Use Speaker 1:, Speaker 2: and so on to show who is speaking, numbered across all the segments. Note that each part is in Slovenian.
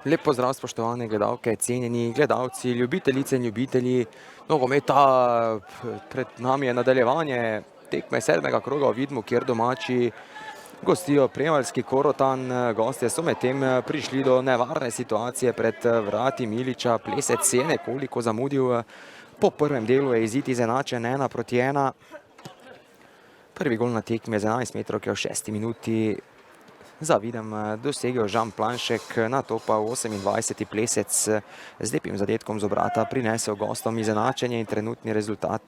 Speaker 1: Lep pozdrav, spoštovane gledalke, cenjeni gledalci, ljubitelice in ljubitelji nogometa. Pred nami je nadaljevanje tekme 7. kroga v Vidmu, kjer domači gostijo Prevaljski Korotan. Gostje so medtem prišli do nevarne situacije pred vrati Miliča. Plesec je nekoliko zamudil. Po prvem delu je izid izenačen 1:1. Prvi gol na tekmi z 11 metrovke v 6. minuti za Videm dosegel Žan Planšek, nato pa v 28. Plesec z lepim zadetkom z obrata prinesel gostom izenačenje in trenutni rezultat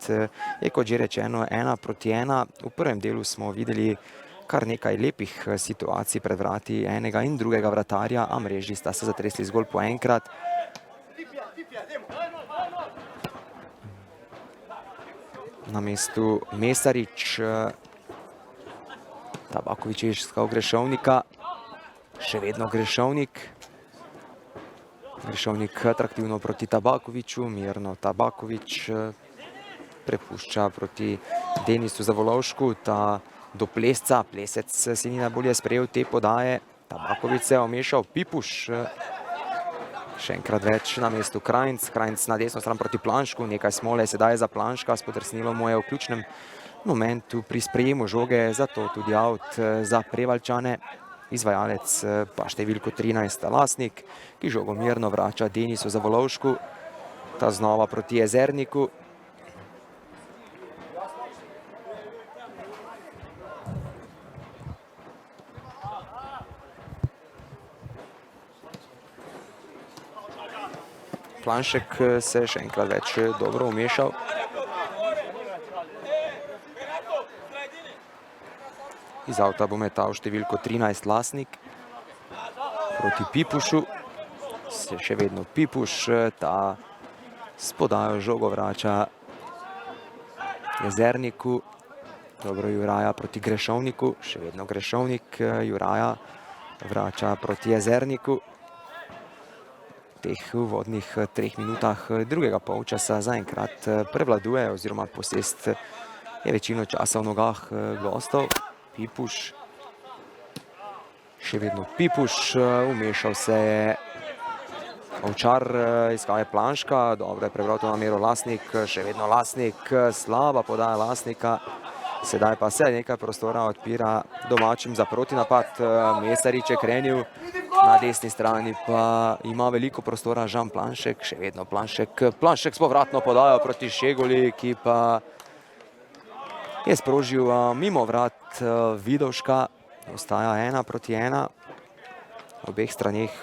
Speaker 1: je, kot že rečeno, 1:1. V prvem delu smo videli kar nekaj lepih situacij pred vrati enega in drugega vratarja, a mreži sta se zatresli zgolj po enkrat. Na mestu Mesarič, Tabakovič je iskal Grešovnika, še vedno Grešovnik. Grešovnik atraktivno proti Tabakoviču, mirno Tabakovič prepušča proti Denisu Zavolovšku, ta do Plesca. Plesec si ni najbolje sprejel te podaje, Tabakovič se je omešal, Pipuš še enkrat več na mestu Krajnc. Krajnc na desno stran proti Planšku, nekaj smole sedaj za Planška, spodrsnilo mu je v ključnem momentu pri sprejemu žoge, zato tudi out za Prevaljčane. Izvajalec pa številko 13 Lasnik, ki žogo mirno vrača Denisu Zavolovšku, ta znova proti Jezerniku. Planšek se še enkrat več dobro umešal. Iz avta bo metal številko 13 Lasnik proti Pipušu. Še vedno Pipuš, ta s podajo žogo vrača Jezerniku. Dobro Juraja proti Grešovniku, še vedno Grešovnik, Juraja vrača proti Jezerniku. V teh uvodnih 3 minutah drugega polčasa zaenkrat prevladuje oziroma posest je večino časa v nogah gostov. Pipuš, še vedno Pipuš, umešal se je Ovčar, iskal je Planška, dobro je prebral to namero Lasnik, še vedno Lasnik, slaba podaja Lasnika. Sedaj pa se nekaj prostora odpira domačim za protinapad. Mesarič je krenil, na desni strani pa ima veliko prostora Žan Planšek, še vedno Planšek. Planšek s povratno podajo proti Šeguli, ki pa je sprožil mimo vrat Vidovška. Ostaja 1:1. V obeh straneh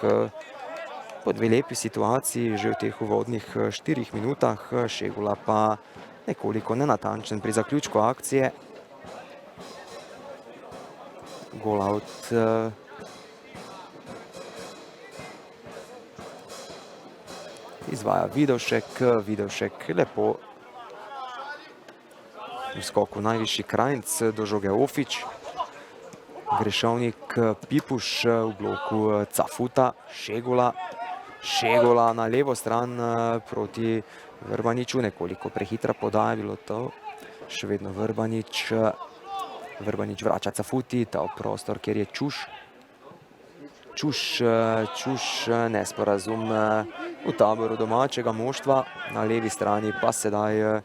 Speaker 1: po dve lepi situaciji že v teh uvodnih 4 minutah. Šegula pa nekoliko nenatančen pri zaključku akcije. Goal out izvaja Vidovšek. Vidovšek lepo v skoku najvišji Krajnc, do žoge Ofič. Grešovnik, Pipuš v bloku Cafuta, Šegula. Šegula na levo stran proti Vrbaniču, nekoliko prehitra podaja bilo to. Še vedno Vrbanič. Vrbanič vrača Cafuti, ta v prostor, kjer je Čuš. Čuš, nesporazum v taboru domačega moštva. Na levi strani pa sedaj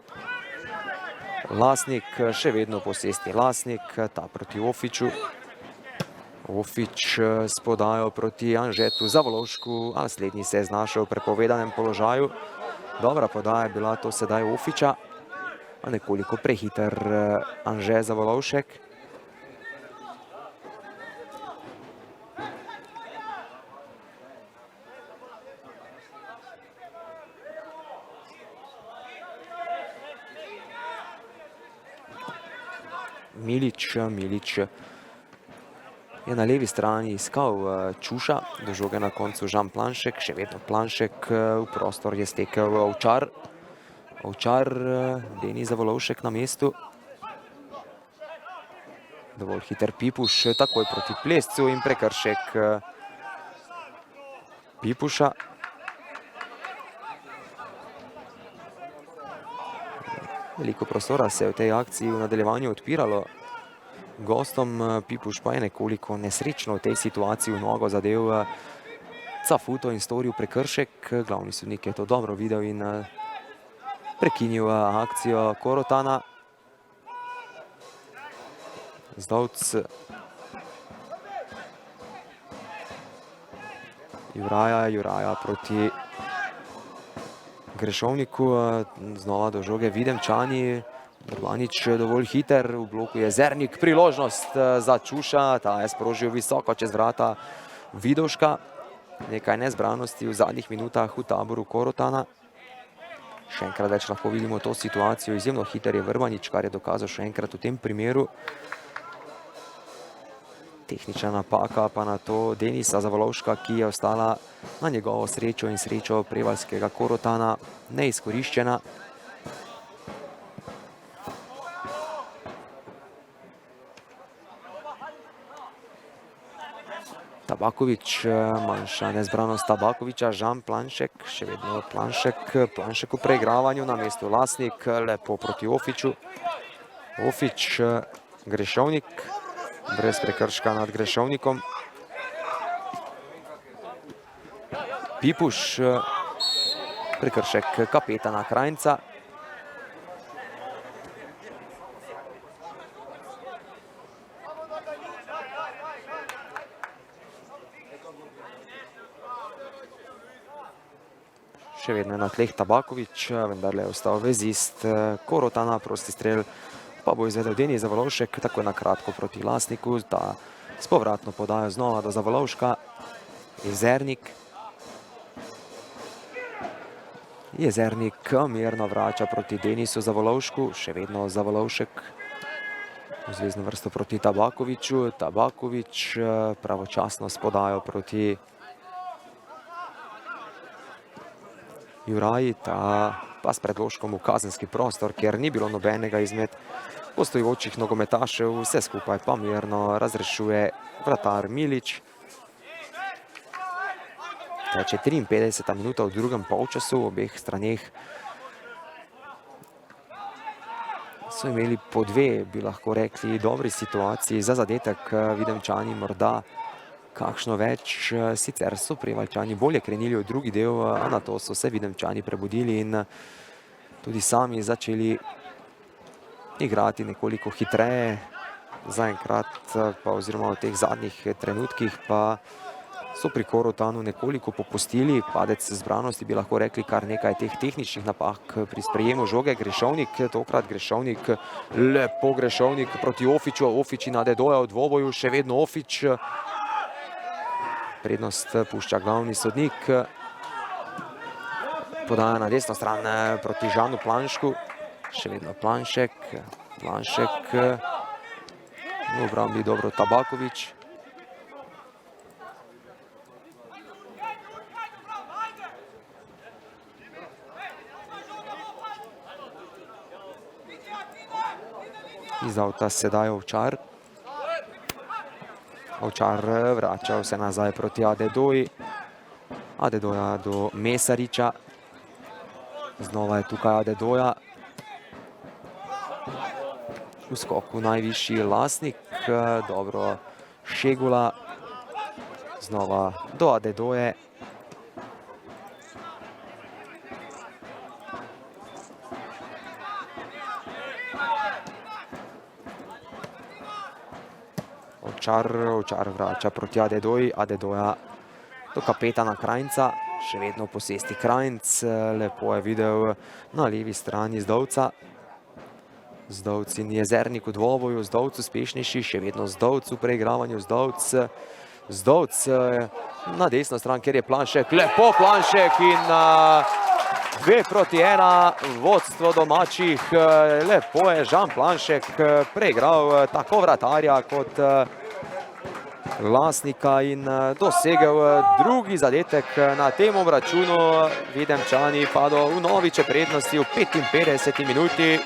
Speaker 1: Lasnik, še vedno posesti Lasnik, ta proti Ofiču. Ofič s podajo proti Anžetu Zavolovšku, a slednji se je znašel v prepovedanem položaju. Dobra podaja je bila to sedaj Ofiča, a nekoliko prehiter Anže Zavolovšek. Milič je na levi strani iskal Čuša, do žoge na koncu Žan Planšek, še vedno Planšek, v prostor je stekel Ovčar. Ovčar, Denis Zavolovšek na mestu. Dovolj hiter Pipuš, takoj proti Plescu in prekršek Pipuša. Veliko prostora se je v tej akciji v nadaljevanju odpiralo gostom. Pipuš pa je nekoliko nesrečno v tej situaciji v nogo zadev Cafuto in storil prekršek. Glavni sodnik je to dobro videl in prekinil akcijo Korotana. Zdovc Juraja proti Grešovniku. Znova do žoge Videmčani. Urbanič dovolj hiter, v bloku Jezernik, priložnost za Čuša, ta je sprožil visoko čez vrata Vidovška. Nekaj nezbranosti v zadnjih minutah v taboru Korotana. Še enkrat več lahko vidimo to situacijo, izjemno hiter je Vrbanič, kar je dokazal še enkrat v tem primeru. Tehnična napaka pa na to Denisa Zavolovška, ki je ostala na njegovo srečo in srečo prevaljskega Korotana neizkoriščena. Tabakovič, manjša nezbranost Tabakoviča, Žan Planšek, še vedno Planšek v preigravanju na mestu Lasnik, lepo proti Ofiču. Ofič, Grešovnik, brez prekrška nad Grešovnikom. Pipuš, prekršek kapetana Krajnca. Še vedno je na tleh Tabakovič, vendar je ostal vezist Korotana, prosti strel pa bo izvedel Denis Zavolovšek, tako na kratko proti Lasniku, da s povratno podajo znova do Zavolovška. Jezernik mirno vrača proti Denisu Zavolovšku, še vedno Zavolovšek v zvezdno vrsto proti Tabakoviču. Tabakovič pravočasno s podajo proti Juraji, ta pa s predložkom v kazenski prostor, kjer ni bilo nobenega izmed gostujočih nogometašev, vse skupaj pa mirno razrešuje vratar Milič. Teče 53. minuta v drugem polčasu, v obeh straneh so imeli po dve, bi lahko rekli, dobri situaciji za zadetek. Videmčani morda kakšno več, sicer so Prevaljčani bolje krenili v drugi del, a na to so se Videmčani prebudili in tudi sami začeli igrati nekoliko hitreje. Zaenkrat pa oziroma v teh zadnjih trenutkih pa so pri Korotanu nekoliko popustili. Padec zbranosti, bi lahko rekli, kar nekaj teh tehničnih napak pri sprejemu žoge. Grešovnik, tokrat Grešovnik, lepo Grešovnik proti Ofiču. Ofič in Adedoja v dvoboju, še vedno Ofič. Prednost pušča glavni sodnik. Podaja na desno stran proti Žanu Planšku. Še vedno Planšek. V obrambi dobro Tabakovič. Iz avta sedaj Ovčar. Ovčar vrača vse nazaj proti Adedoji. Adedoja do Mesariča. Znova je tukaj Adedoja. V skoku najvišji Lasnik. Dobro Šegula. Znova do Adedoje. Ovčar vrača proti Adedoji. Adedoja do kapetana Krajnca. Še vedno posesti Krajnc. Lepo je videl na levi strani Zdovca. Zdovc in Jezernik v dvoboju. Zdovc uspešnejši. Še vedno Zdovc v preigravanju. Zdovc na desno stran, kjer je Planšek. Lepo Planšek in 2-1 vodstvo domačih. Lepo je Žan Planšek preigral tako vratarja kot Lasnika in dosegel drugi zadetek na tem obračunu. Videmčani pa do vnoviče prednosti v 55. minuti.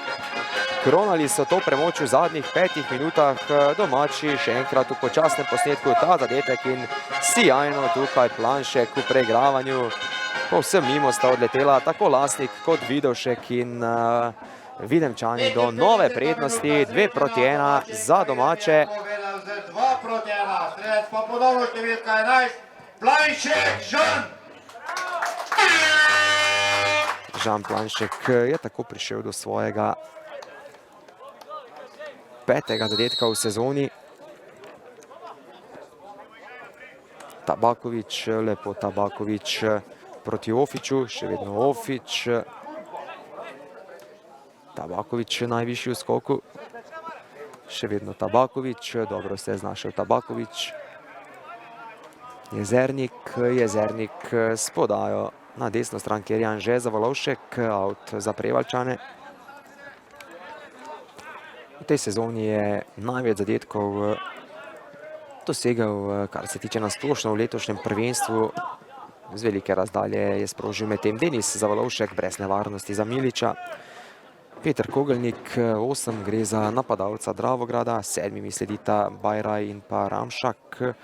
Speaker 1: Kronali so to premoč v zadnjih 5 minutah. Domači še enkrat v počasnem posnetku ta zadetek in sijajno tukaj Planšek v preigravanju. Povsem mimo sta odletela tako Lasnik kot Vidovšek in Videmčani do nove prednosti 2-1 za domače.
Speaker 2: 2-1, strelec pa ponovno številka 11, Planšek Žan.
Speaker 1: Žan Planšek je tako prišel do svojega 5. zadetka v sezoni. Tabaković, lepo Tabaković proti Ofiću, še vedno Ofić. Tabaković najvišji v skoku. Še vedno Tabaković, dobro se je znašel Tabaković. Jezernik s podajo na desno stran, kjer je Anže Zavolovšek, out za Prevaljčane. V tej sezoni je največ zadetkov dosegel, kar se tiče nasplošno v letošnjem prvenstvu. Z velike razdalje je sprožil medtem Denis Zavolovšek brez nevarnosti za Miliča. Peter Kogelnik, 8 gre za napadalca Dravograda, 7 sledita Bajraj in pa Ramšak.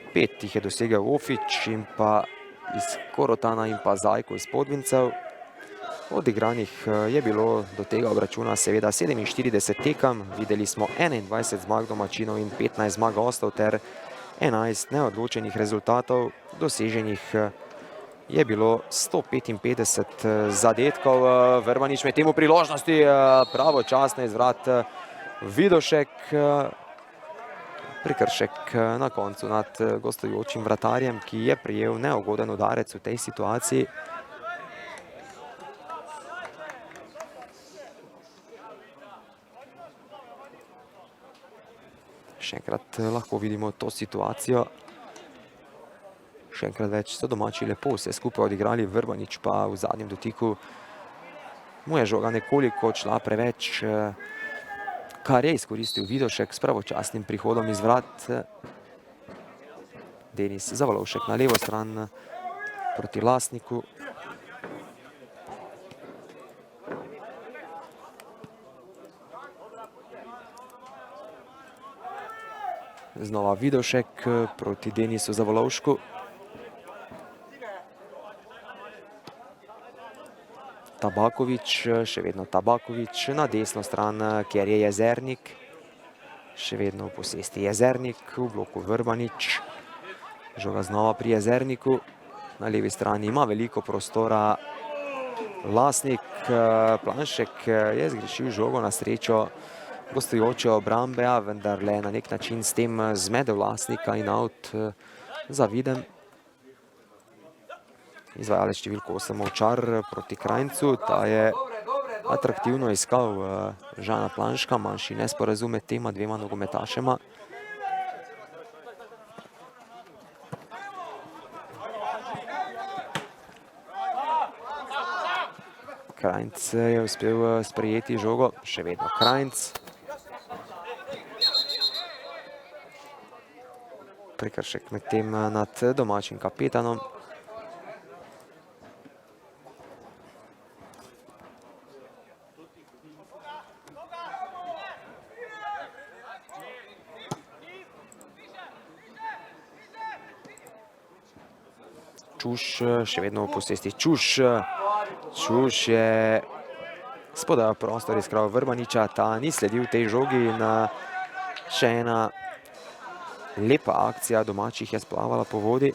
Speaker 1: 5 jih je dosegel Ofić in pa iz Korotana in pa Zajko iz Podvincev. Odigranih je bilo do tega obračuna seveda 47 tekem. Videli smo 21 zmag domačinov in 15 zmag gostov ter 11 neodločenih rezultatov. Doseženih je bilo 155 zadetkov. Vrbanič med temu priložnosti, pravočasno izvrat Vidošek. Prekršek na koncu nad gostujočim vratarjem, ki je prijel neugoden udarec v tej situaciji. Še enkrat lahko vidimo to situacijo. Še enkrat več so domači lepo vse skupaj odigrali, Vrbanič pa v zadnjem dotiku mu je žoga nekoliko odšla preveč, kar je izkoristil Vidošek s pravočasnim prihodom iz vrat. Denis Zavolovšek na levo stran proti Lasniku. Znova Vidošek proti Denisu Zavolovšku. Tabaković, še vedno Tabaković na desno stran, kjer je Jezernik. Še vedno v posesti Jezernik, v bloku Vrbanič. Žoga znova pri Jezerniku. Na levi strani ima veliko prostora Lasnik. Planšek je zgrešil žogo na srečo gostujoče obrambe, a vendarle na nek način s tem zmedel Lasnika in out za Videm. Izvajalec številko 8 Ovčar proti Krajncu. Ta je atraktivno iskal Žana Planška, manjši nesporazum med tema dvema nogometašema. Krajnc je uspel sprejeti žogo, še vedno Krajnc. Prekršek med tem nad domačim kapetanom. Čuš, še vedno v posesti Čuš. Čuš je spodajal prostor iz kraja Vrbaniča, ta ni sledil tej žogi in še ena lepa akcija domačih je splavala po vodi.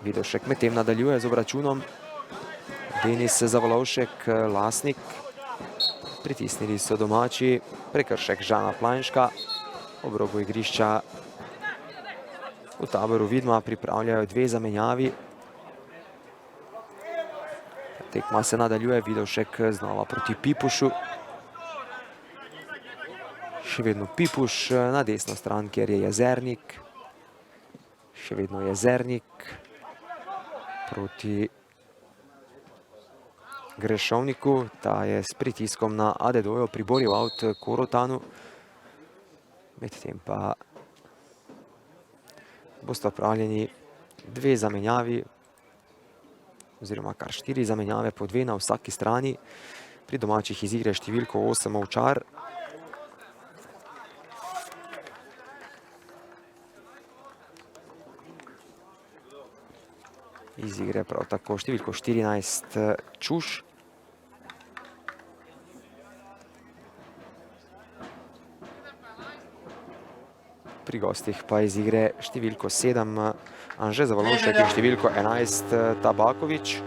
Speaker 1: Vidošek med tem nadaljuje z obračunom. Denis Zavolovšek, Lasnik. Pritisnili so domači, prekršek Žana Planška. Ob robu igrišča v taboru Vidma pripravljajo dve zamenjavi. Tekma se nadaljuje, Vidošek znova proti Pipušu. Še vedno Pipuš na desno stran, kjer je Jezernik. Še vedno Jezernik proti Grešovniku. Ta je s pritiskom na Adedojo priboril out Korotanu. Medtem pa bosta opravljeni dve zamenjavi, oziroma kar 4 zamenjave, po 2 na vsaki strani. Pri domačih iz igre številko 8 Ovčar. Iz igre prav tako številko 14 Čuš. pri gostih pa iz igre številko 7 Anže Zavolonšek in številko 11 Tabakovič.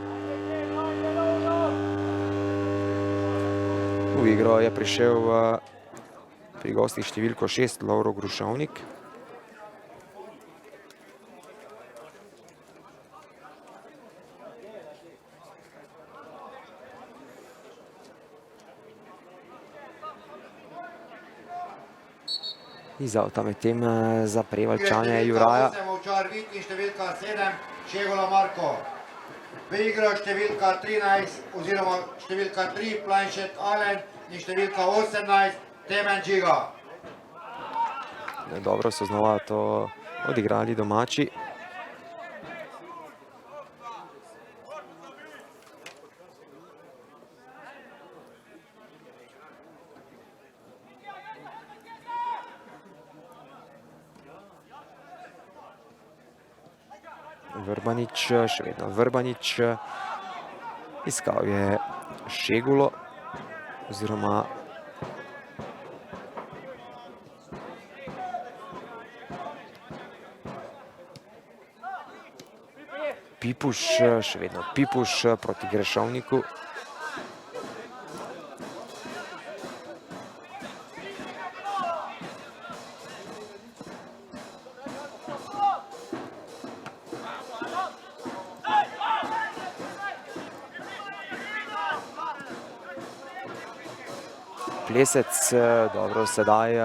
Speaker 1: V igro je prišel pri gostih številko 6 Lovro Grušovnik. Iz avta medtem za Prevaljčane Juraja.
Speaker 2: Številka 7 Šegula Marko. V igro številka 13 oziroma številka 3 Planšek Alen in številka 18 Temen Džiga.
Speaker 1: Dobro so znova to odigrali domači. Vrbanič, še vedno Vrbanič, iskal je Šegulo oziroma Pipuš, še vedno Pipuš proti Grešovniku. Plesec, dobro sedaj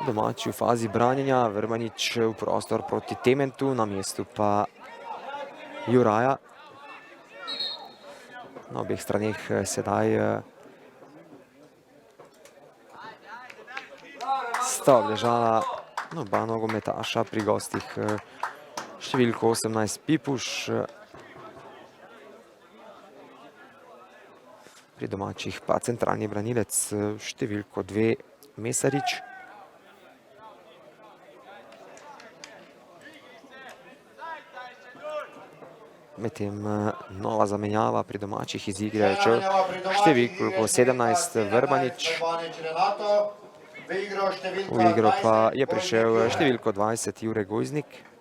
Speaker 1: domači v fazi branjenja, Vrbanič v prostor proti Tementu, na mestu pa Juraja. Na obeh straneh sedaj sta obležala oba nogometaša pri gostih številko 18 Pipuš. Pri domačih pa centralni branilec številko 2 Mesarič. Medtem nova zamenjava pri domačih iz igre številko 17 Vrbanič. V igro pa je prišel številko 20 Jure Gojznik.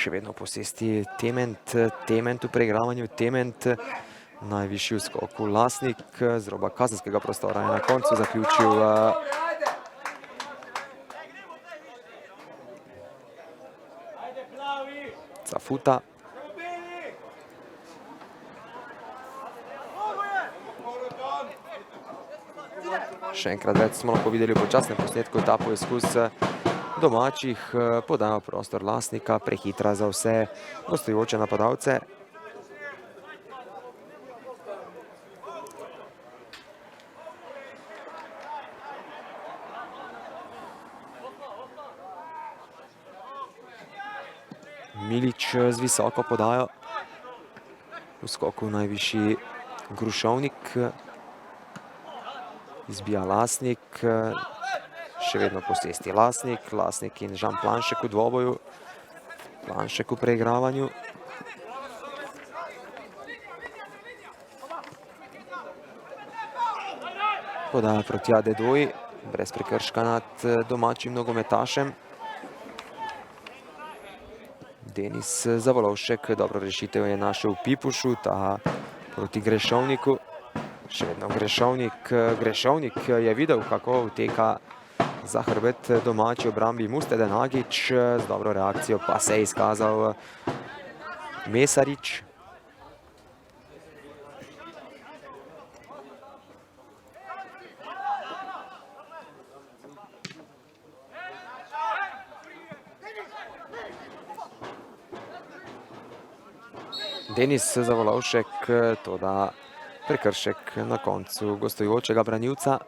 Speaker 1: Še vedno posesti Tement v preigravanju. Tement najvišji v skoku Lasnik z roba kazenskega prostora je na koncu zaključil Cafuta. Še enkrat več smo lahko videli v počasnem posnetku ta poizkus domačih, podajo prostor Lasnika, prehitra za vse gostujoče napadalce. Milič z visoko podajo. V skoku najvišji Grušovnik. Izbija Lasnik. Še vedno posesti Lasnik. Lasnik in Žan Planšek v dvoboju. Planšek v preigravanju. Podaja proti Adedoji. Brez prekrška nad domačim nogometašem. Denis Zavolovšek, dobro rešitev je našel v Pipušu, ta proti Grešovniku. Še vedno Grešovnik. Grešovnik je videl, kako uteka za hrbet domači obrambi Mustede Nagič. Z dobro reakcijo pa se je izkazal Mesarič. Denis Zavolovšek, toda prekršek na koncu gostujočega branilca.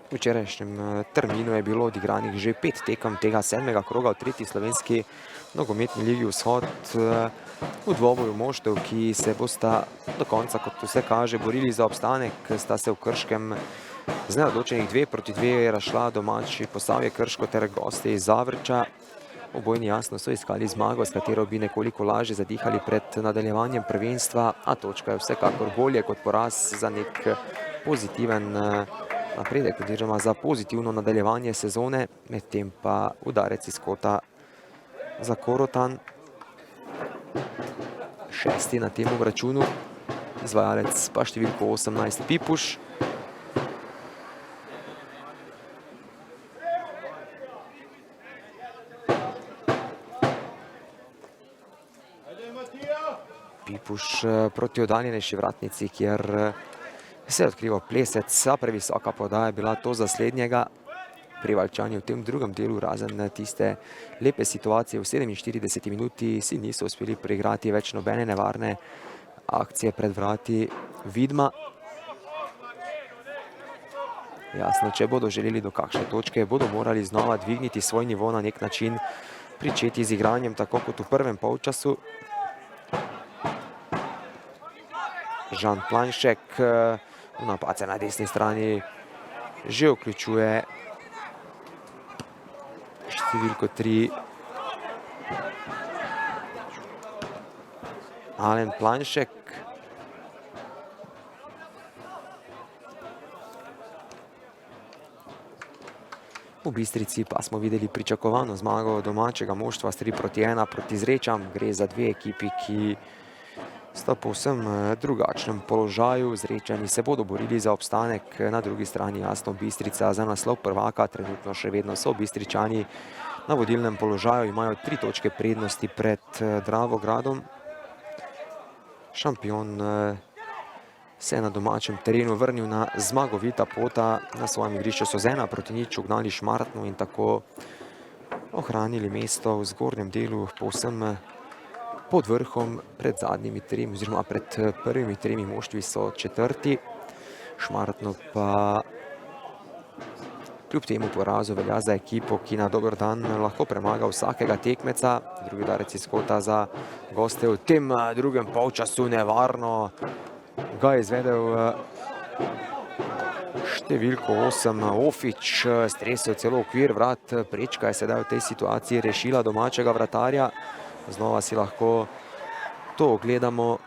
Speaker 1: V včerajšnjem terminu je bilo odigranih že 5 tekem tega 7. kroga v tretji slovenski nogometni ligi Vzhod v dvoboju moštev, ki se bosta do konca, kot vse kaže, borili za obstanek. Sta se v Krškem z neodločenih 2-2 razšla domači Posavje Krško ter gosti iz Zavrča. Obojni jasno so iskali zmago, s katero bi nekoliko lažje zadihali pred nadaljevanjem prvenstva, a točka je vsekakor bolje kot poraz za nek pozitiven napredek oziroma za pozitivno nadaljevanje sezone, medtem pa udarec iz kota za Korotan. 6. na tem obračunu, izvajalec pa številko 18 Pipuš. Pipuš proti oddaljenejši vratnici, kjer se je odkrival Plesec, a previsoka podaja je bila to za slednjega. Prevaljčani v tem drugem delu, razen tiste lepe situacije v 47 minuti, si niso uspeli preigrati več nobene nevarne akcije pred vrati Vidma. Jasno, če bodo želeli do kakšne točke, bodo morali znova dvigniti svoj nivo na nek način, pričeti z igranjem tako kot v prvem polčasu. Žan Planšek v napad se na desni strani že vključuje številko 3 Alen Planšek. V Bistrici pa smo videli pričakovano zmago domačega moštva s 3-1 proti Zrečam. Gre za dve ekipi, ki sta povsem drugačnem položaju. Zrečani se bodo borili za obstanek, na drugi strani jasno Bistrica za naslov prvaka. Trenutno še vedno so Bistričani na vodilnem položaju, imajo 3 točke prednosti pred Dravogradom. Šampion se je na domačem terenu vrnil na zmagovita pota. Na svojem igrišču so z 1-0 ugnali Šmartno in tako ohranili mesto v zgornjem delu povsem pod vrhom. Pred zadnjimi tremi oziroma pred prvimi tremi moštvi so četrti. Šmartno pa kljub temu porazu velja za ekipo, ki na dober dan lahko premaga vsakega tekmeca. Drugi udarec iz kota za goste v tem drugem polčasu nevarno ga je izvedel številko 8 Ofič, stresel celo okvir vrat. Prečka je sedaj v tej situaciji rešila domačega vratarja. Znova si lahko to ogledamo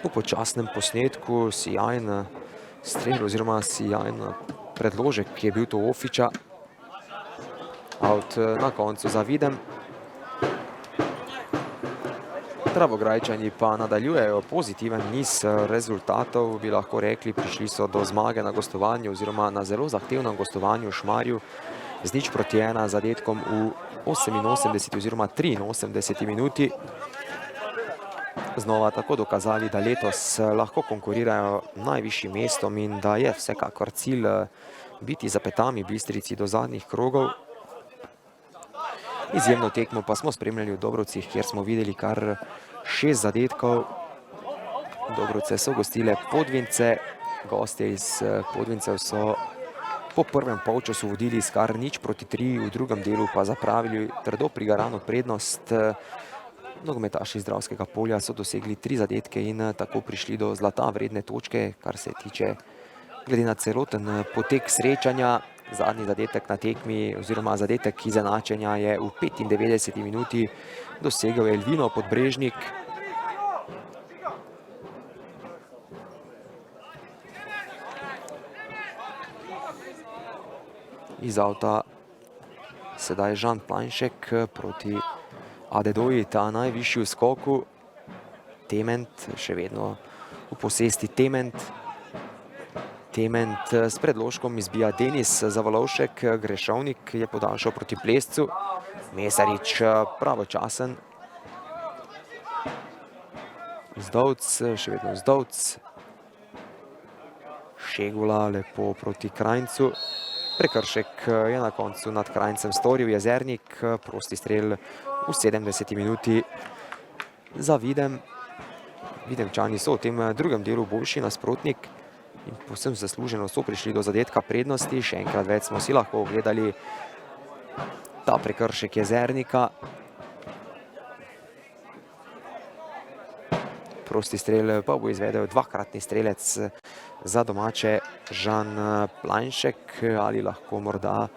Speaker 1: v počasnem posnetku. Sijajen strel oziroma sijajen predložek, ki je bil to Ofiča. Out na koncu za Videm. Dravograjčani pa nadaljujejo pozitiven niz rezultatov, bi lahko rekli. Prišli so do zmage na gostovanju oziroma na zelo zahtevnem gostovanju v Šmarju z 0-1 zadetkom v 88 oziroma 83 minuti. Znova tako dokazali, da letos lahko konkurirajo najvišjim mestom in da je vsekakor cilj biti za petami Bistrici do zadnjih krogov. Izjemno tekmo pa smo spremljali v Dobrovcih, kjer smo videli kar 6 zadetkov. Dobrovce so gostile Podvince. Gostje iz Podvincev so po prvem polčasu vodili s kar 0-3, v drugem delu pa zapravili trdo prigarano prednost. Nogometaši iz Dravskega polja so dosegli 3 zadetke in tako prišli do zlata vredne točke, kar se tiče glede na celoten potek srečanja. Zadnji zadetek na tekmi oziroma zadetek izenačenja je v 95 minuti dosegel Elvino Podbrežnik. Iz avta sedaj Žan Planšek proti Adedoji, ta najvišji v skoku. Tement, še vedno v posesti Tement. Tement s predložkom izbija Denis Zavolovšek. Grešovnik je podaljšal proti Plescu. Mesarič pravočasen. Zdovc, še vedno Zdovc. Šegula lepo proti Krajncu. Prekršek je na koncu nad Krajncem storil Jezernik. Prosti strel v 70 minuti za Videm. Videmčani so v tem drugem delu boljši nasprotnik. In povsem zasluženo so prišli do zadetka prednosti. Še enkrat več smo si lahko ogledali ta prekršek Jezernika. Prosti strel pa bo izvedel dvakratni strelec za domače Žan Planšek, ali lahko morda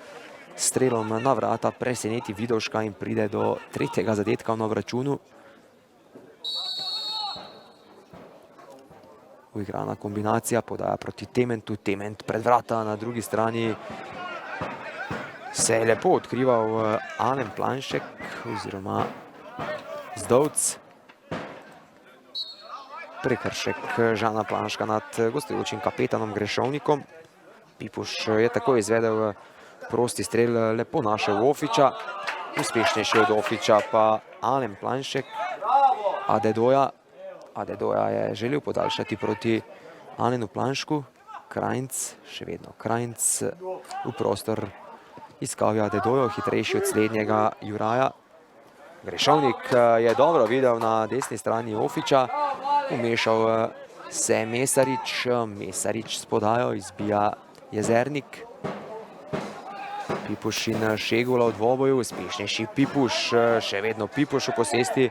Speaker 1: strelom na vrata preseneti Vidovška in pride do tretjega zadetka na obračunu. Uigrana kombinacija, podaja proti Tementu, Tement pred vrata, na drugi strani se je lepo odkrival Alen Planšek oziroma Zdovc. Prekršek Žana Planška nad gostujočim kapetanom Grešovnikom. Pipuš je tako izvedel prosti strel, lepo našel Ofiča. Uspešnejši od Ofiča pa Alen Planšek. Adedoja je želel podaljšati proti Alenu Planšku. Krajnc, še vedno Krajnc v prostor iskal je Adedojo, hitrejši od slednjega Juraja. Grešovnik je dobro videl na desni strani Ofiča. Umešal se Mesarič, Mesarič s podajo izbija Jezernik. Pipuš in Šegula v dvoboju, uspešnejši Pipuš, še vedno Pipuš v posesti.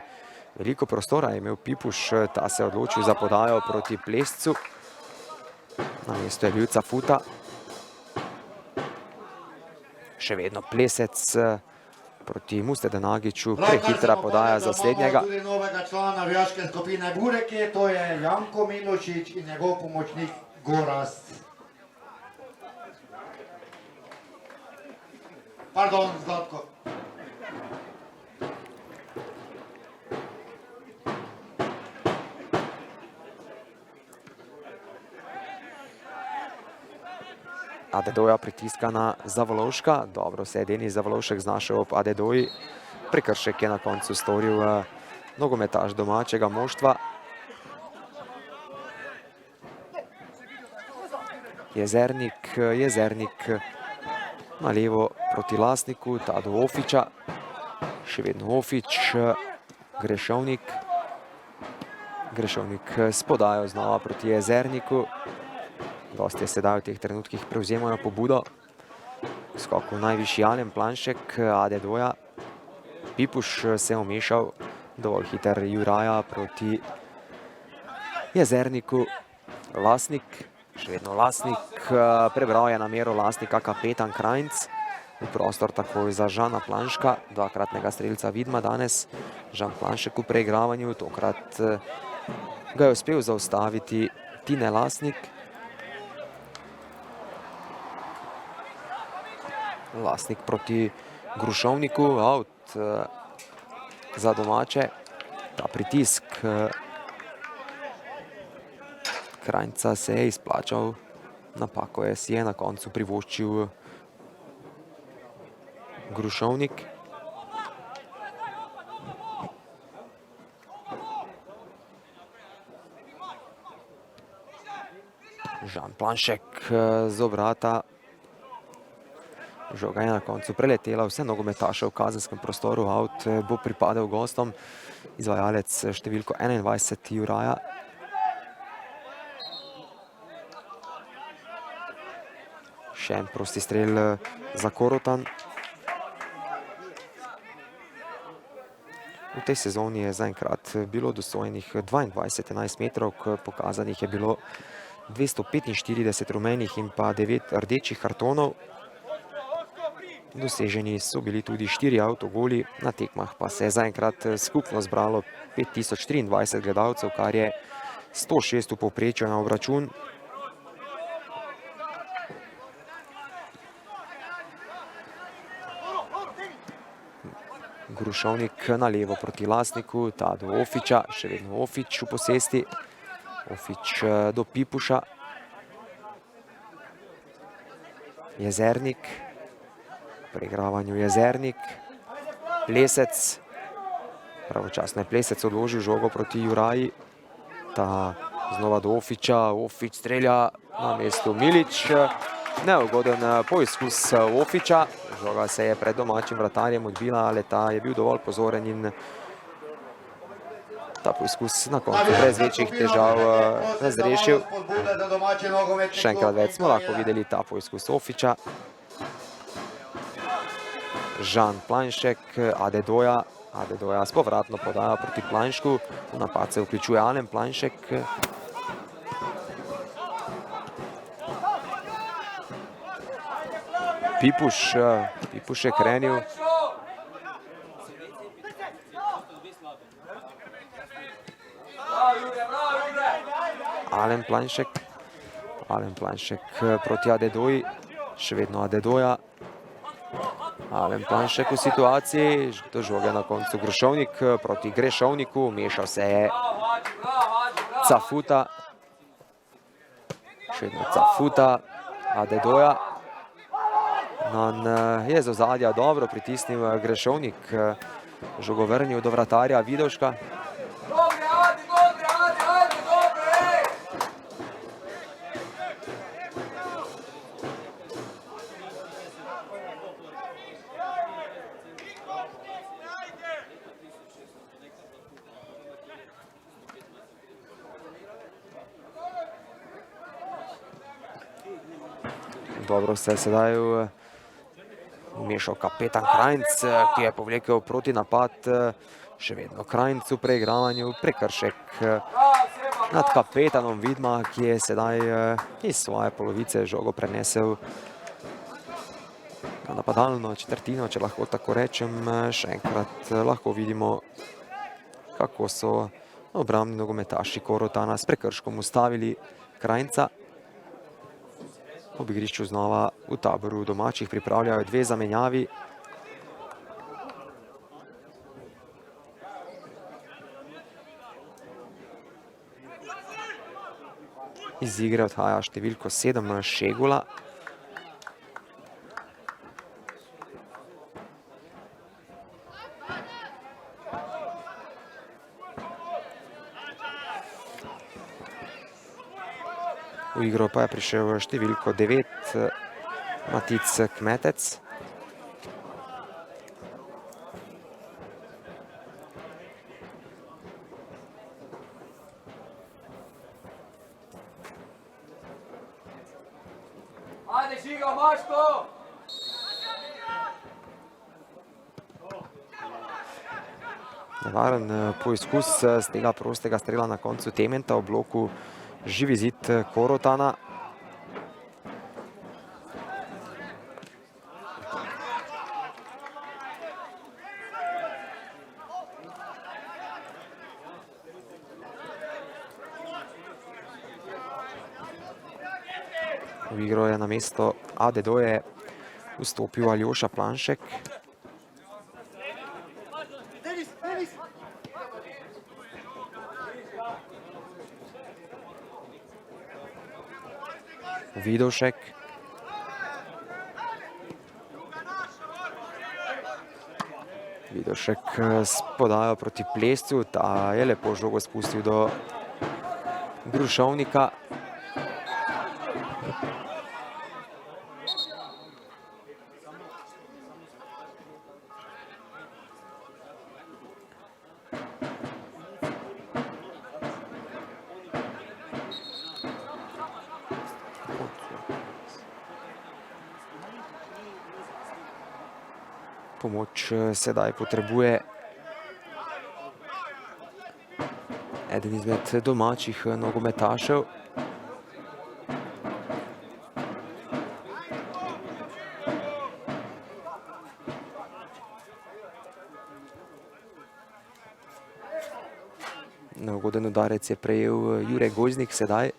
Speaker 1: Veliko prostora je imel Pipuš, ta se je odločil za podajo proti Plescu. Na mesto je bil Cafuta. Še vedno Plesec proti Musteda Nagiču, prehitra podaja za slednjega.
Speaker 2: Tudi novega člana navijaške skupine Bureki, to je Janko Milošič in njegov pomočnik Gorazd. Pardon, Zlatko.
Speaker 1: Adedoja pritiska na Zavolovška. Dobro se je Denis Zavolovšek znašel ob Adedoji. Prekršek je na koncu storil nogometaš domačega moštva. Jezernik na levo proti Lasniku, ta do Ofiča. Še vedno Ofič, Grešovnik. Grešovnik s podajo znova proti Jezerniku. Gostje sedaj v teh trenutkih prevzemajo pobudo. V skoku najvišji Alen Planšek, Adedoja. Pipuš se je omešal, dovolj hiter Juraja proti Jezerniku. Lasnik, še vedno Lasnik, prebral je namero Lasnika kapetan Krajnc. V prostor takoj za Žana Planška, dvakratnega strelca Vidma danes. Žan Planšek v preigravanju, tokrat ga je uspel zaustaviti Tine Lasnik. Lasnik proti Grušovniku, out za domače. Ta pritisk Krajnca se je izplačal, napako si je na koncu privoščil Grušovnik. Žan Planšek z obrata. Žoga je na koncu preletela vse nogometaše v kazenskem prostoru, out bo pripadel gostom, izvajalec številko 21 Juraja. Še en prosti strel za Korotan. V tej sezoni je zaenkrat bilo dosojenih 22 11-metrovk, pokazanih je bilo 245 rumenih in pa 9 rdečih kartonov. Doseženi so bili tudi 4 avtogoli, na tekmah pa se je zaenkrat skupno zbralo 5023 gledalcev, kar je 106 v povprečju na obračun. Grušovnik na levo proti Lasniku, ta do Ofiča, še vedno Ofič v posesti. Ofič do Pipuša. Jezernik. Preigravanju Jezernik. Plesec. Pravočasno je Plesec odložil žogo proti Juraji. Ta znova do Ofiča. Ofič strelja na mestu Milič. Neugoden poizkus Ofiča. Žoga se je pred domačim vratarjem odbila, ale ta je bil dovolj pozoren in ta poizkus na koncu brez večjih težav razrešil. Še enkrat več smo lahko videli ta poizkus Ofiča. Žan Planšek, Adedoja. Adedoja s povratno podajo proti Planšku. V napad se vključuje Alen Planšek. Pipuš je krenil. Alen Planšek proti Adedoji. Še vedno Adedoja. Alen Planšek v situaciji. Do žoge na koncu Grešovnik proti Grešovniku. Mešal se je Cafuta. Še vedno Cafuta. Adedoja. Je z ozadja dobro pritisnil Grešovnik. Žogo vrnil do vratarja Vidovška. Dobro se je sedaj vmešal kapetan Krajnc, ki je povlekel proti napad. Še vedno Krajnc v preigravanju. Prekršek nad kapetanom Vidma, ki je sedaj iz svoje polovice žogo prenesel na napadalno četrtino, če lahko tako rečem. Še enkrat lahko vidimo, kako so obrambni nogometaši Korotana s prekrškom ustavili Krajnca. Ob igrišču znova v taboru domačih pripravljajo dve zamenjavi. Iz igre odhaja številko 7 Šegula. V igro pa je prišel številko 9 Matic Kmetec.
Speaker 3: Ajde, Žiga, imaš to!
Speaker 1: Nevaren poizkus z tega prostega strela na koncu Tementa v bloku Živi zid Korotana. V igro je na mesto Adedoje vstopil Aljoša Planšek. Vidovšek. Vidovšek s podajo proti Plescu. Ta je lepo žogo spustil do Grušovnika. Pomoč sedaj potrebuje eden izmed domačih nogometašev. Neugoden udarec je prejel Jure Goznik sedaj.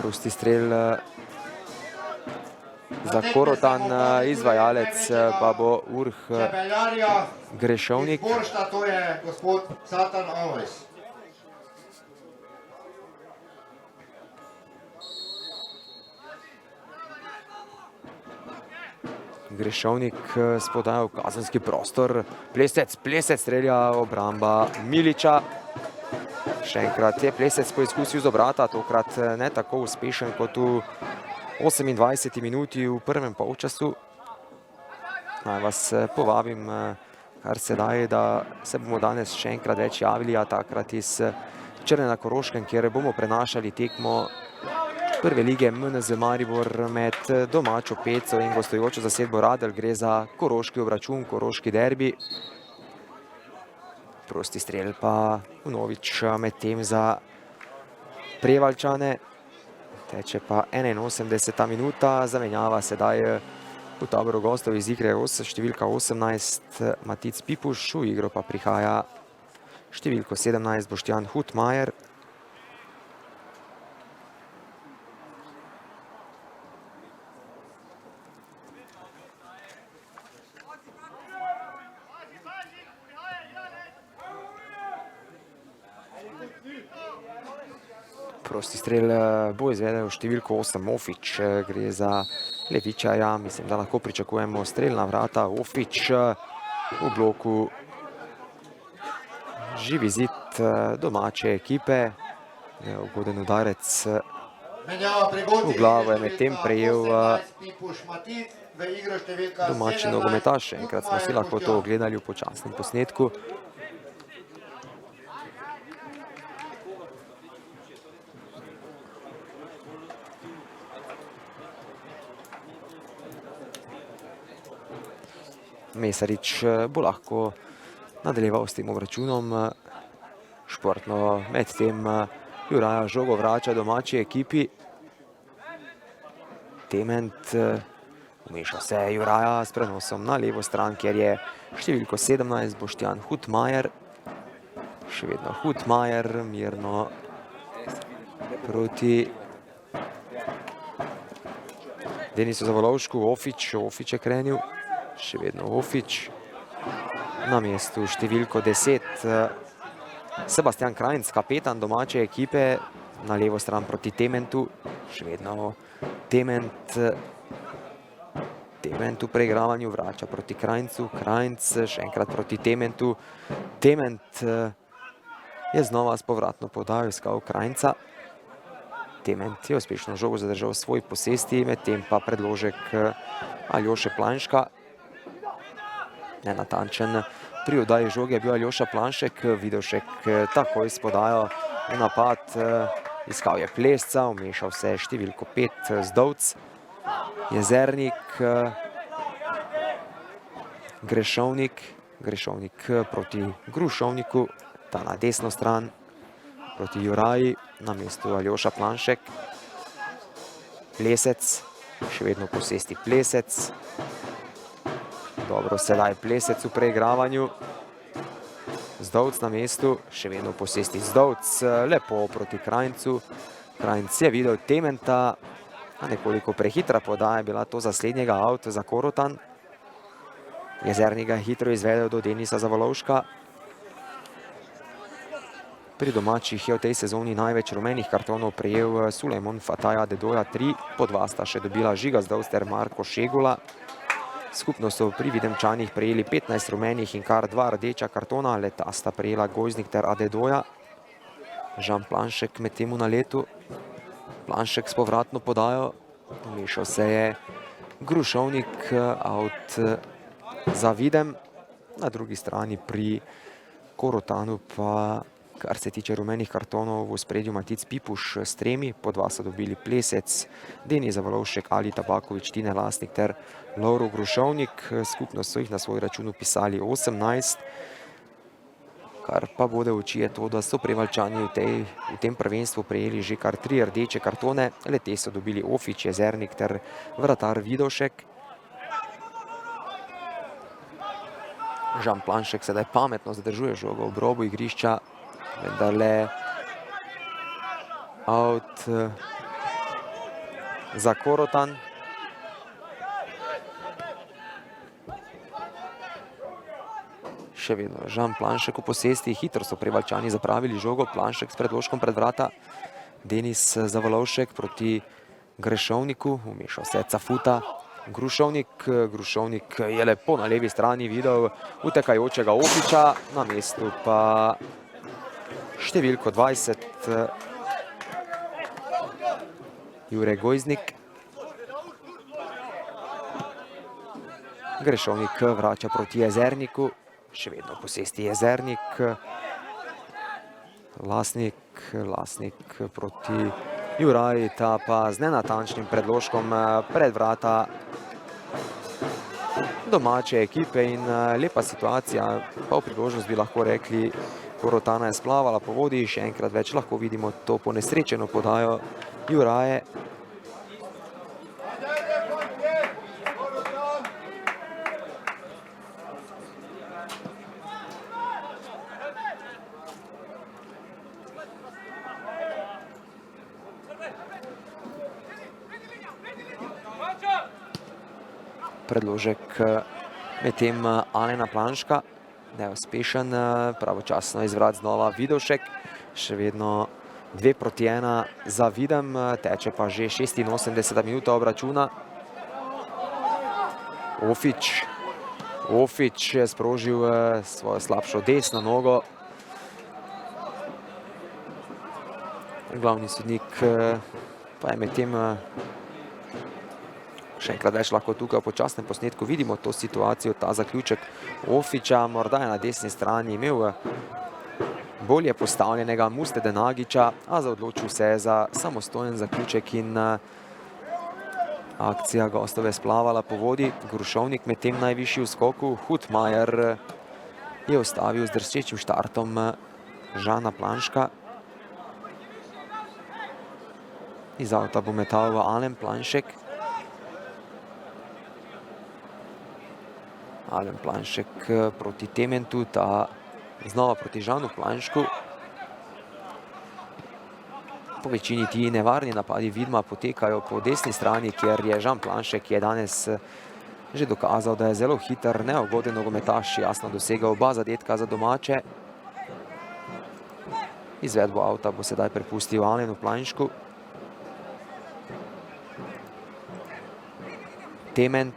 Speaker 1: Prosti strel za Korotan, izvajalec pa bo Urh Grešovnik.
Speaker 2: To je gospod Satan Alves.
Speaker 1: Grešovnik spodaja v kazenski prostor. Plesec strelja obramba Miliča. Še enkrat je Plesec poizkusil z obrata, tokrat ne tako uspešen kot v 28 minuti v prvem polčasu. Naj vas povabim kar sedaj, da se bomo danes še enkrat več javili, a takrat iz Črne na Koroškem, kjer bomo prenašali tekmo prve lige MNZ Maribor med domačo Peco in gostujočo zasedbo Radelj. Gre za koroški obračun, koroški derbi. Prosti strel pa vnovič med tem za Prevaljčane. Teče pa 81. minuta, zamenjava sedaj v taboru gostov iz igre številka 18 Matic Pipuš, v igro pa prihaja številko 17 Boštjan Hutmajer. Prosti strel bo izvedel številko 8 Ofič, gre za levičarja, mislim, da lahko pričakujemo strel na vrata. Ofič v bloku, živi zid domače ekipe, ugoden udarec v glavo je med tem prejel domači nogometaš. Enkrat smo si lahko to ogledali v počasnem posnetku. Mesarič bo lahko nadaljeval s tem obračunom. Športno med tem Juraja žogo vrača domači ekipi. Tement, vmeša se Juraja s prenosom na levo stran, kjer je številko 17 Boštjan Hutmajer. Še vedno Hutmajer, mirno proti Denisu Zavolovšku. Ofič je krenil. Še vedno Ofič. Na mestu številko 10 Sebastian Krajnc, kapetan domače ekipe, na levo stran proti Tementu. Še vedno Tement. Tement v preigravanju vrača proti Krajncu. Krajnc še enkrat proti Tementu. Tement je znova s povratno podajo iskal Krajnca. Tement je uspešno žogo zadržal svoj posesti, medtem pa predložek Aljoše Planška. Nenatančen pri oddaji žoge je bil Aljoša Planšek. Vidovšek takoj s podajo v napad. Iskal je Plesca, vmešal se številko 5 Zdovc. Jezernik, Grešovnik. Grešovnik proti Grušovniku. Ta na desno stran proti Juraji. Na mestu Aljoša Planšek. Plesec, še vedno posesti Plesec. Dobro, sedaj Plesec v preigravanju. Zdovc na mestu, še vedno posesti Zdovc, lepo proti Krajncu. Krajnc je videl Tementa, a nekoliko prehitra podaja je bila to za slednjega out za Korotan. Jezernik ga je hitro izvedel do Denisa Zavolovška. Pri domačih je v tej sezoni največ rumenih kartonov prejel Sulejmon Fataja Dedoja 3, po 2 sta še dobila Žiga Zdovc ter Marko Šegula. Skupno so pri Videmčanih prejeli 15 rumenih in kar 2 rdeča kartona, leta sta prejela Gojznik ter Adedoja. Žan Planšek med temu na letu. Planšek s povratno podajo, vmešal se je Grušovnik, out za Videm. Na drugi strani pri Korotanu pa, kar se tiče rumenih kartonov, v ospredju Matic Pipuš s 3, po 2 so dobili Plesec, Denis Zavolovšek, Ali Tabakovič, Tine Lasnik ter Lovro Grušovnik. Skupno so jih na svoj račun upisali 18. Kar pa bode v oči je to, da so Prevaljčani v tem prvenstvu prejeli že kar 3 rdeče kartone. Le te so dobili Ofič, Jezernik ter vratar Vidovšek. Žan Planšek sedaj pametno zadržuje žogo ob robu igrišča. Vendarle out za Korotan. Še vedno Žan Planšek v posesti, hitro so Prevaljčani zapravili žogo. Planšek s predložkom pred vrata. Denis Zavolovšek proti Grešovniku, vmešal se Cafuta. Grušovnik je lepo na levi strani videl utekajočega Ofiča, na mestu pa številko 20 Jure Gojznik. Grešovnik vrača proti Jezerniku, še vedno posesti Jezernik. Lasnik proti Juraji, ta pa z nenatančnim predložkom pred vrata domače ekipe in lepa situacija, pa v priložnost bi lahko rekli, Korotana je splavala po vodi, še enkrat več lahko vidimo to ponesrečeno podajo Juraje. Predložek medtem Alena Planška, neuspešen, pravočasno izvrat znova Vidovšek, še vedno 2-1 za Videm, teče pa že 86. minuta obračuna. Ofič je sprožil svojo slabšo desno nogo. Glavni sodnik pa je medtem še enkrat več lahko tukaj v počasnem posnetku vidimo to situacijo, ta zaključek Ofiča, morda je na desni strani imel bolje postavljenega Mustede Nagića, a odločil se je za samostojen zaključek in akcija gostov je splavala po vodi. Grušovnik med tem najvišji v skoku, Hutmajer je ustavil z dršečim štartom Žana Planška. Iz avta bo metal Alen Planšek. Alen Planšek proti Tementu, ta znova proti Žanu Planšku. Po večini ti nevarni napadi Vidma potekajo po desni strani, kjer je Žan Planšek, ki je danes že dokazal, da je zelo hiter, neugoden nogometaš, jasno dosega oba zadetka za domače. Izvedbo avta bo sedaj prepustil Alenu Planšku. Tement.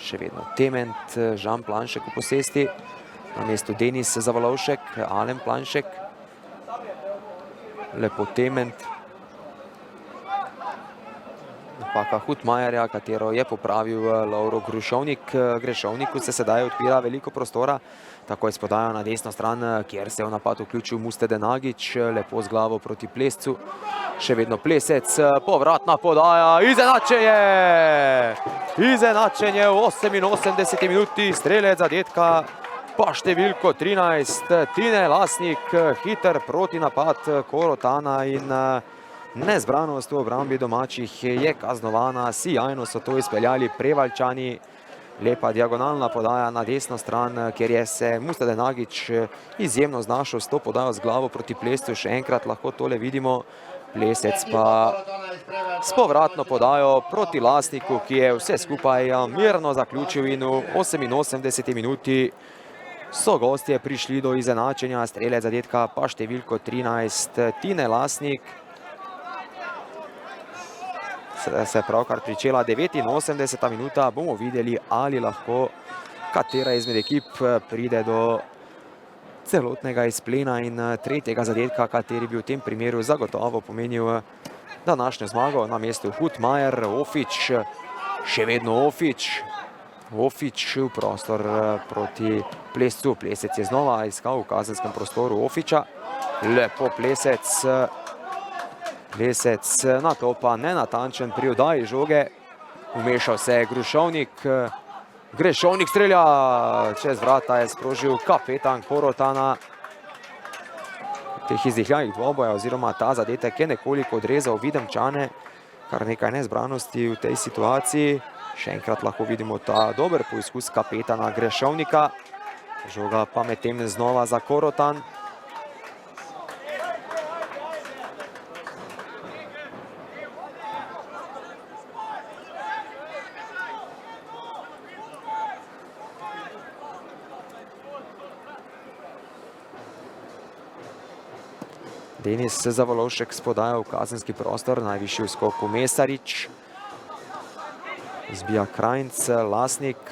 Speaker 1: Še vedno Tement, Žan Planšek v posesti, na mestu Denis Zavalovšek, Alen Planšek, lepo Tement. Napaka Hutmajerja, katero je popravil Lovro Grušovnik. Grešovniku se sedaj odpira veliko prostora, takoj s podajo na desno stran, kjer se je v napad vključil Mustede Nagić, lepo z glavo proti Plescu. Še vedno Plesec, povratna podaja, izenačenje v 88. minuti, strelec zadetka pa številko 13, Tine Lasnik, hiter protinapad Korotana in nezbranost v obrambi domačih je kaznovana, sijajno so to izpeljali Prevaljčani. Lepa diagonalna podaja na desno stran, kjer je se Mustede Nagić izjemno znašel s to podajo z glavo proti Plescu, še enkrat lahko tole vidimo. Plesec pa s povratno podajo proti Lasniku, ki je vse skupaj mirno zaključil in v 88. minuti so gostje prišli do izenačenja, strelec zadetka pa številko 13, Tine Lasnik. Sedaj se je pravkar pričela 89. minuta, bomo videli, ali lahko katera izmed ekip pride do celotnega izplena in tretjega zadetka, kateri bi v tem primeru zagotovo pomenil današnjo zmago. Na mestu Hutmajer, Ofič, še vedno Ofič v prostor proti Plescu. Plesec je znova iskal v kazenskem prostoru Ofiča. Lepo Plesec, na to pa nenatančen pri oddaji žoge. Vmešal se je Grušovnik. Grešovnik strelja, čez vrata je sprožil kapetan Korotana. Teh izdihljajih dvoboja oziroma ta zadetek je nekoliko odrezal Videmčane, kar nekaj nezbranosti v tej situaciji. Še enkrat lahko vidimo ta dober poizkus kapetana Grešovnika. Žoga pa medtem znova za Korotan. Denis Zavalovšek spodaja v kazenski prostor, najvišji v skoku Mesarič. Zbija Krajnc, Lasnik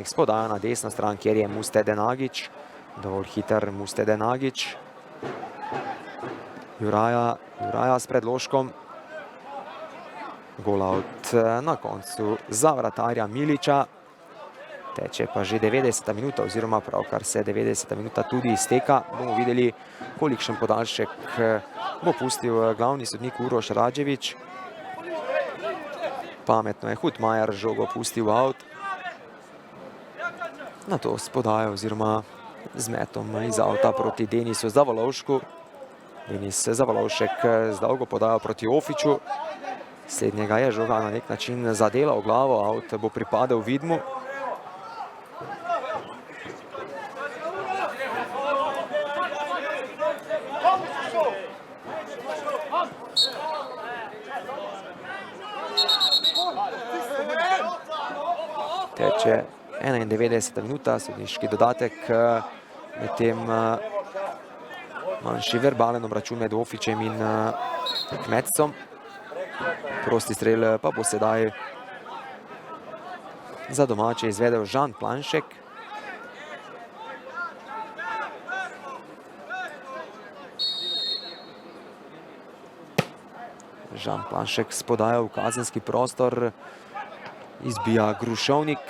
Speaker 1: spodaja na desno stran, kjer je Mustede Nagić. Dovolj hiter Mustede Nagić. Juraja s predložkom. Golaut na koncu za vratarja Milića. Teče pa že 90. minuta, oziroma pravkar se 90. minuta tudi izteka. Bomo videli, kolikšen podaljšek bo pustil glavni sodnik Uroš Radževič. Pametno je Hutmajer žogo pustil out. Na to s podajo oziroma z metom iz avta proti Denisu Zavolovšku. Denis Zavolovšek z dolgo podajo proti Ofiču. Slednjega je žoga na nek način zadela v glavo, out bo pripadel Vidmu. Teče 91. minuta, sodniški dodatek, medtem manjši verbalen obračun med Ofičem in Kmetcom. Prosti strel pa bo sedaj za domače izvedel Žan Planšek. Žan Planšek spodaja v kazenski prostor, izbija Grušovnik.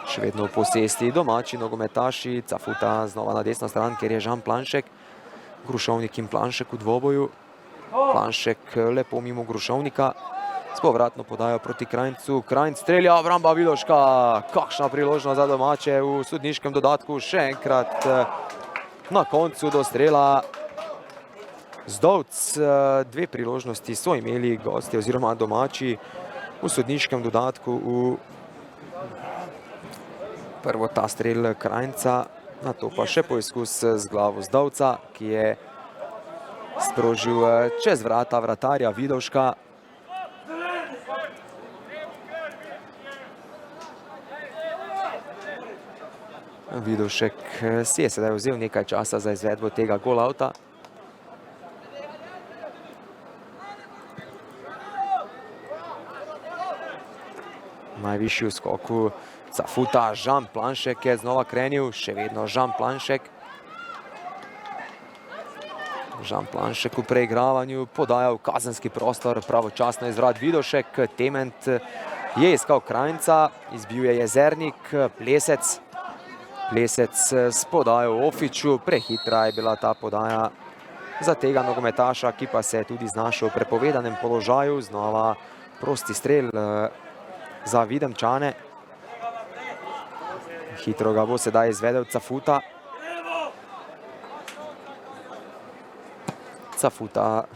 Speaker 1: Še vedno v posesti domači nogometaši, Cafuta znova na desno stran, kjer je Žan Planšek. Grušovnik in Planšek v dvoboju. Planšek lepo mimo Grušovnika. S povratno podajo proti Krajncu. Krajnc strelja, obramba Vidoška. Kakšna priložnost za domače v sodniškem dodatku. Še enkrat na koncu do strela Zdovc. Dve priložnosti so imeli gosti oziroma domači v sodniškem dodatku. Prvo ta strel Krajnca, na to pa še poizkus z glavo Zdovca, ki je sprožil čez vrata vratarja Vidovška. Vidovšek si je sedaj vzel nekaj časa za izvedbo tega golouta. Najvišji v skoku Cafuta, Žan Planšek je znova krenil, še vedno Žan Planšek. Žan Planšek v preigravanju podaja v kazenski prostor, pravočasno izvrat Vidovšek. Tement je iskal Krajnca, izbil je Jezernik, Plesec. Plesec s podajo Ofiču, prehitra je bila ta podaja za tega nogometaša, ki pa se je tudi znašel v prepovedanem položaju. Znova prosti strel za Videmčane. Hitro ga bo sedaj izvedel Cafuta. Cafuta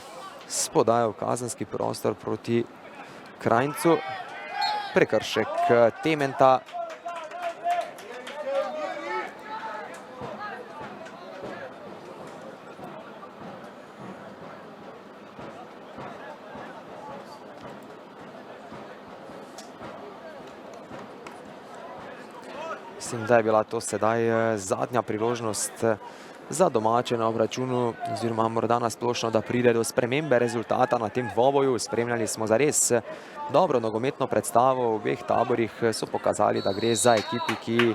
Speaker 1: s podajo v kazenski prostor proti Krajncu. Prekršek Tementa. Mislim, da je bila to sedaj zadnja priložnost za domače na obračunu, oziroma morda nasplošno, da pride do spremembe rezultata na tem dvoboju. Spremljali smo zares dobro nogometno predstavo. V obeh taborih so pokazali, da gre za ekipi, ki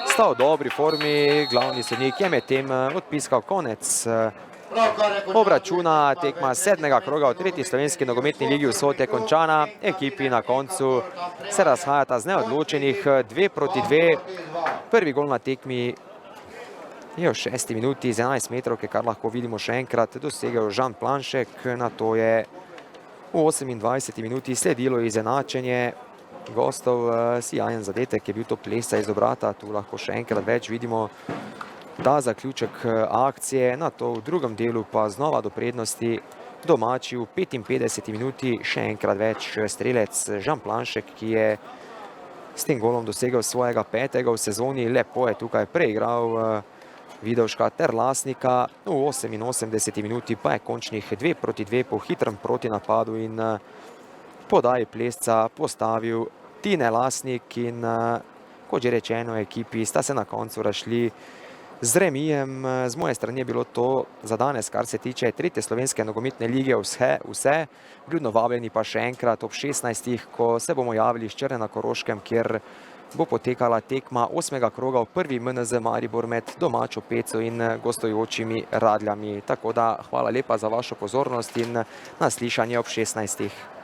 Speaker 1: sta v dobri formi. Glavni sodnik je medtem odpiskal konec obračuna. Tekma 7. kroga v 3. slovenski nogometni ligi Vzhod je končana. Ekipi na koncu se razhajata z neodločenih 2-2. Prvi gol na tekmi je v 6. minuti z 11 metrovke, kar lahko vidimo še enkrat, dosegel Žan Planšek. Na to je v 28. minuti sledilo izenačenje gostov. Sijajen zadetek je bil to Plesa iz obrata. Tu lahko še enkrat več vidimo ta zaključek akcije. Na to v drugem delu pa znova do prednosti domači v 55. minuti. Še enkrat več strelec Žan Planšek, ki je s tem golom dosegel svojega 5. v sezoni. Lepo je tukaj preigral Vidovška ter Lasnika. V 88. minuti pa je končnih 2-2 po hitrem protinapadu in podaji Plesca postavil Tine Lasnik. In kot že rečeno, ekipi sta se na koncu razšli z remijem. Z moje strani je bilo to za danes, kar se tiče 3. slovenske nogometne lige vse. Vljudno vabljeni pa še enkrat ob 16. ko se bomo javili iz Črne na Koroškem, kjer bo potekala tekma 8. kroga v prvi MNZ Maribor med domačo Peco in gostujočimi Radljami. Tako da hvala lepa za vašo pozornost in na slišanje ob 16.